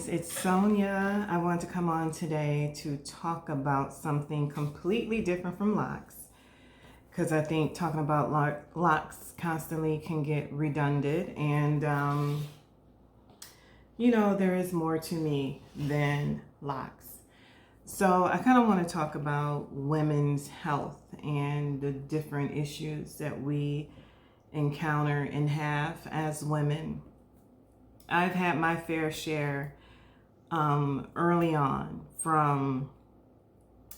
guys, it's Sonia. I want to come on today to talk about something completely different from locks, because I think talking about locks constantly can get redundant, and there is more to me than locks. So I kind of want to talk about women's health and the different issues that we encounter and have as women. I've had my fair share early on, from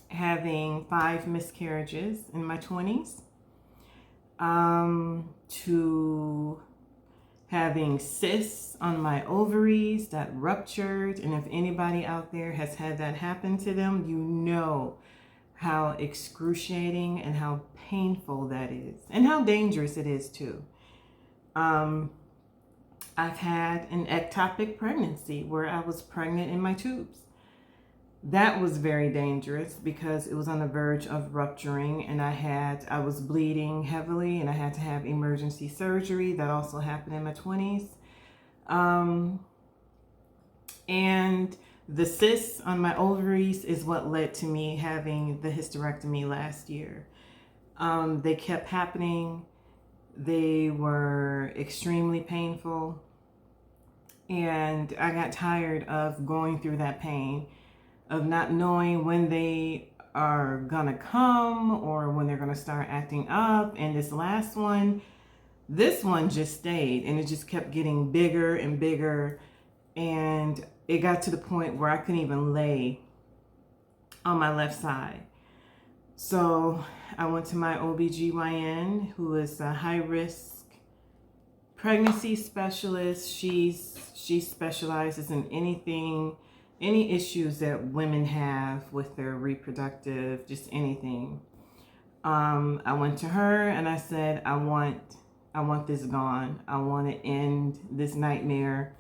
having 5 miscarriages in my 20s to having cysts on my ovaries that ruptured. And if anybody out there has had that happen to them, you know how excruciating and how painful that is, and how dangerous it is too. I've had an ectopic pregnancy where I was pregnant in my tubes. That was very dangerous because it was on the verge of rupturing, and I was bleeding heavily, and I had to have emergency surgery. That also happened in my 20s. And the cysts on my ovaries is what led to me having the hysterectomy last year. They kept happening. They were extremely painful, and I got tired of going through that pain, of not knowing when they are gonna come or when they're gonna start acting up. And this one just stayed, and it just kept getting bigger and bigger, and it got to the point where I couldn't even lay on my left side. So I went to my OBGYN, who is a high-risk pregnancy specialist. She specializes in any issues that women have with their reproductive, just anything. I went to her and I said, I want this gone. I want to end this nightmare.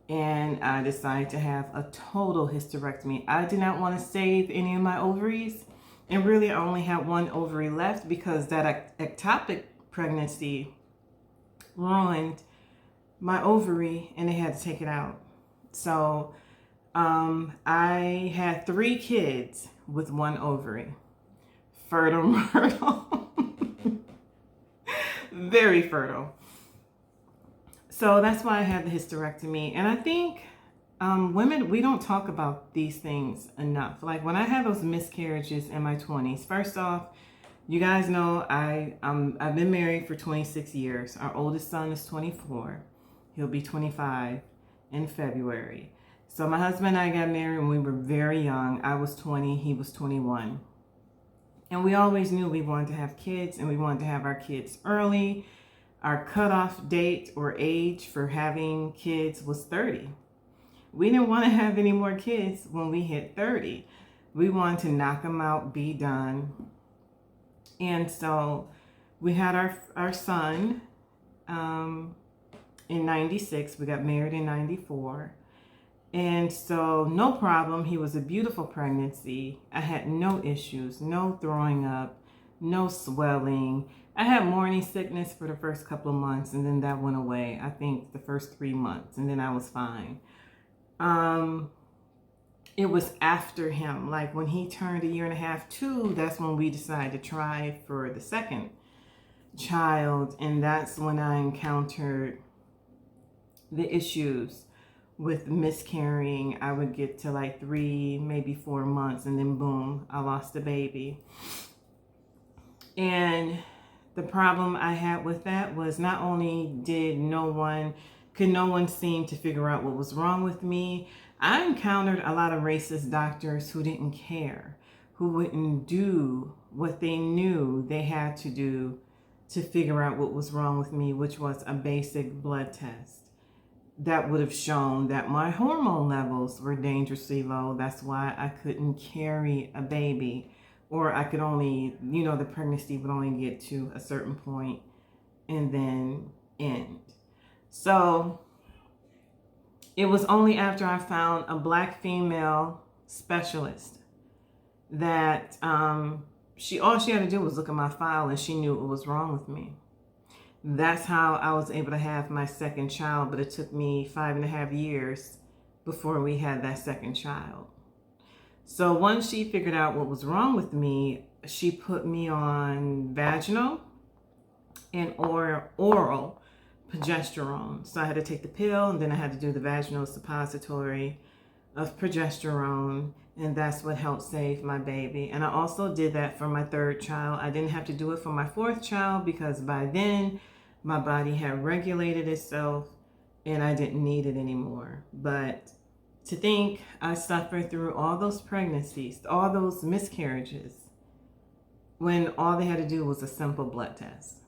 And I decided to have a total hysterectomy. I did not want to save any of my ovaries. And really, I only had one ovary left because that ectopic pregnancy ruined my ovary, and they had to take it out. So I had 3 kids with one ovary. Fertile Myrtle. Very fertile. So that's why I had the hysterectomy. And I think women, we don't talk about these things enough. Like when I had those miscarriages in my 20s, first off, you guys know I've been married for 26 years. Our oldest son is 24. He'll be 25 in February. So my husband and I got married when we were very young. I was 20, he was 21. And we always knew we wanted to have kids, and we wanted to have our kids early. Our cutoff date or age for having kids was 30. We didn't want to have any more kids when we hit 30. We wanted to knock them out, be done. And so we had our son in 96. We got married in 94. And so no problem. He was a beautiful pregnancy. I had no issues, no throwing up, no swelling. I had morning sickness for the first couple of months, and then that went away. I think the first 3 months, and then I was fine. It was after him, like when he turned 1.5 years, 2, that's when we decided to try for the second child. And that's when I encountered the issues with miscarrying. I would get to like 3, maybe 4 months, and then boom, I lost the baby. And the problem I had with that was not only could no one seem to figure out what was wrong with me, I encountered a lot of racist doctors who didn't care, who wouldn't do what they knew they had to do to figure out what was wrong with me, which was a basic blood test that would have shown that my hormone levels were dangerously low. That's why I couldn't carry a baby, or I could only, the pregnancy would only get to a certain point and then end. So it was only after I found a Black female specialist that all she had to do was look at my file, and she knew what was wrong with me. That's how I was able to have my second child, but it took me 5.5 years before we had that second child. So once she figured out what was wrong with me, she put me on vaginal and oral progesterone. So I had to take the pill, and then I had to do the vaginal suppository of progesterone, and that's what helped save my baby. And I also did that for my third child. I didn't have to do it for my fourth child because by then my body had regulated itself and I didn't need it anymore. But to think I suffered through all those pregnancies, all those miscarriages, when all they had to do was a simple blood test.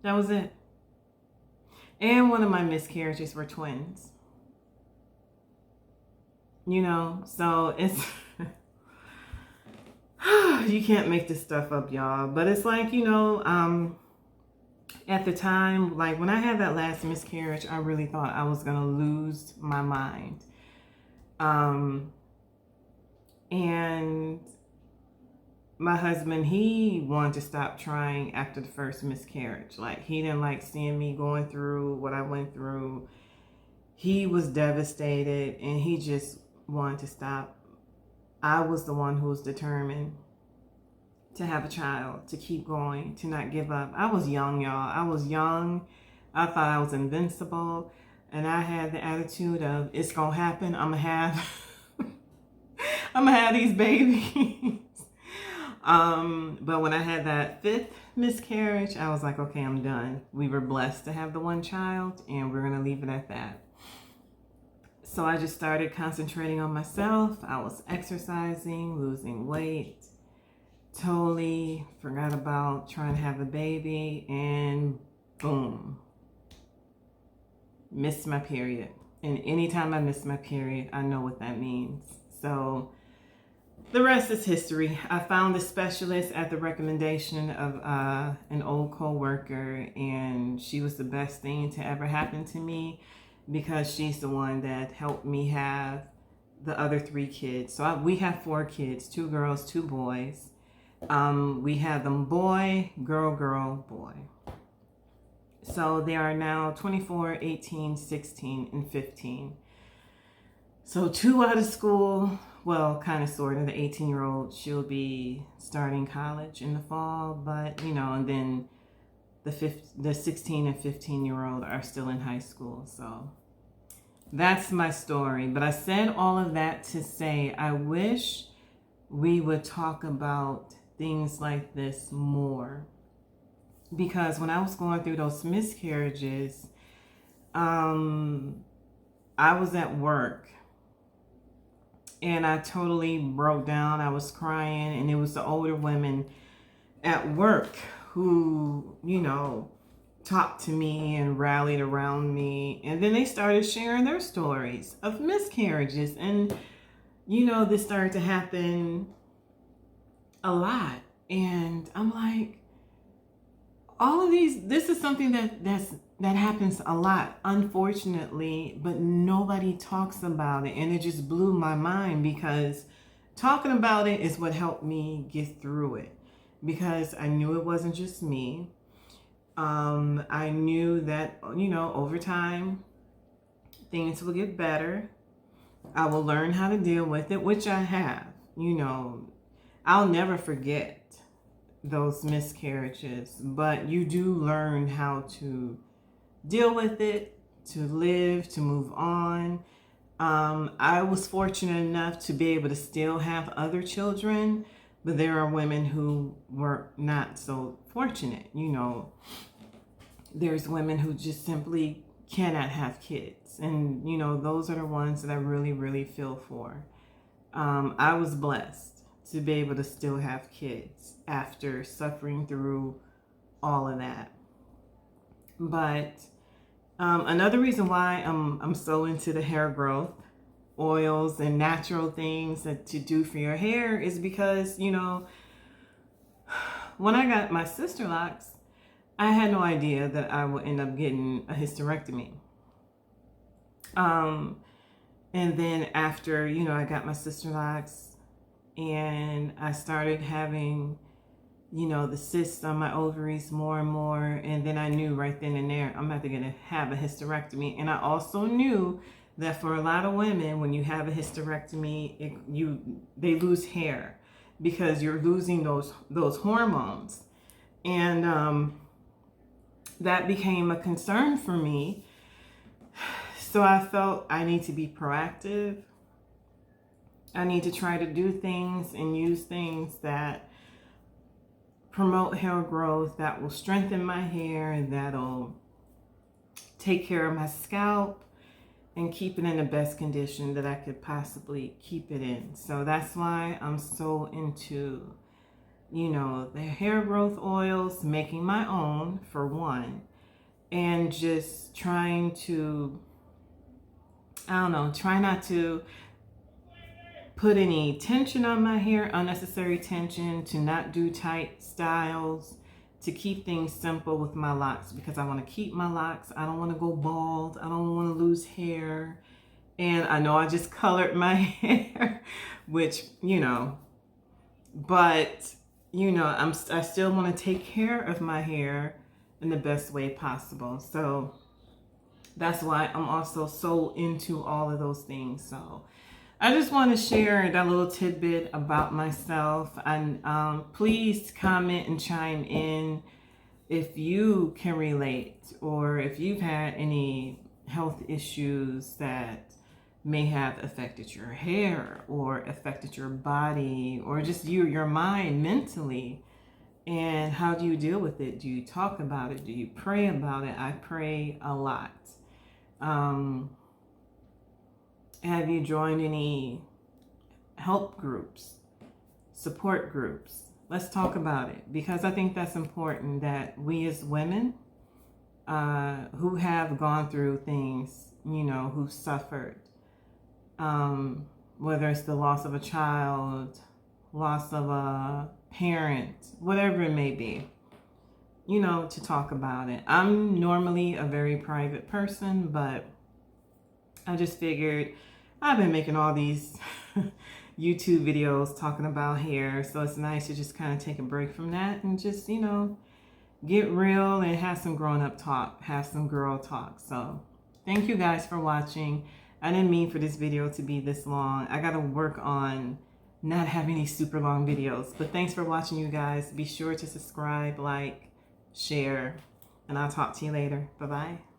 That was it. And one of my miscarriages were twins. You know, so it's, you can't make this stuff up, y'all. But it's like, you know, at the time, like when I had that last miscarriage, I really thought I was going to lose my mind. And my husband, he wanted to stop trying after the first miscarriage. Like, he didn't like seeing me going through what I went through. He was devastated and he just wanted to stop. I was the one who was determined to have a child, to keep going, to not give up. I was young, y'all. I was young. I thought I was invincible. And I had the attitude of, it's going to happen. I'm going to have these babies. But when I had that fifth miscarriage, I was like, okay, I'm done. We were blessed to have the one child, and we're going to leave it at that. So I just started concentrating on myself. I was exercising, losing weight, totally forgot about trying to have a baby, and boom, missed my period. And anytime I miss my period, I know what that means. So the rest is history. I found a specialist at the recommendation of an old co-worker, and she was the best thing to ever happen to me because she's the one that helped me have the other 3 kids. So we have 4 kids, 2 girls, 2 boys. We have them boy, girl, girl, boy. So they are now 24, 18, 16, and 15. So 2 out of school. Well, kind of, sort of. The 18-year-old, she'll be starting college in the fall, but, you know, and then the 16 and 15-year-old are still in high school. So that's my story. But I said all of that to say I wish we would talk about things like this more. Because when I was going through those miscarriages, I was at work. And I totally broke down. I was crying. And it was the older women at work who, you know, talked to me and rallied around me. And then they started sharing their stories of miscarriages. And, you know, this started to happen a lot. And I'm like, all of these, this is something that happens a lot, unfortunately, but nobody talks about it. And it just blew my mind because talking about it is what helped me get through it, because I knew it wasn't just me. I knew that, you know, over time, things will get better. I will learn how to deal with it, which I have. You know, I'll never forget those miscarriages, but you do learn how to deal with it, to live, to move on. I was fortunate enough to be able to still have other children, but there are women who were not so fortunate. You know, there's women who just simply cannot have kids. And, you know, those are the ones that I really, really feel for. I was blessed to be able to still have kids after suffering through all of that. But another reason why I'm so into the hair growth oils and natural things that to do for your hair is because, you know, when I got my Sisterlocks, I had no idea that I would end up getting a hysterectomy. And then after, you know, I got my Sisterlocks and I started having, you know, the cysts on my ovaries more and more. And then I knew right then and there, I'm not going to have a hysterectomy. And I also knew that for a lot of women, when you have a hysterectomy, they lose hair because you're losing those hormones. And that became a concern for me. So I felt I need to be proactive. I need to try to do things and use things that promote hair growth, that will strengthen my hair, that'll take care of my scalp and keep it in the best condition that I could possibly keep it in. So that's why I'm so into, you know, the hair growth oils, making my own for one, and just trying to, I don't know, try not to put any tension on my hair, unnecessary tension, to not do tight styles, to keep things simple with my locks, because I want to keep my locks. I don't want to go bald. I don't want to lose hair. And I know I just colored my hair, which, you know, but, you know, I still want to take care of my hair in the best way possible. So that's why I'm also so into all of those things. So I just want to share that little tidbit about myself. And please comment and chime in if you can relate, or if you've had any health issues that may have affected your hair or affected your body, or just your mind mentally. And how do you deal with it? Do you talk about it? Do you pray about it? I pray a lot. Have you joined any help groups, support groups? Let's talk about it, because I think that's important, that we as women who have gone through things, you know, who've suffered, whether it's the loss of a child, loss of a parent, whatever it may be, you know, to talk about it. I'm normally a very private person, but I just figured I've been making all these YouTube videos talking about hair, so it's nice to just kind of take a break from that and just, you know, get real and have some grown-up talk, have some girl talk. So thank you guys for watching. I didn't mean for this video to be this long. I gotta work on not having these super long videos, but thanks for watching, you guys. Be sure to subscribe, like, share, and I'll talk to you later. Bye-bye.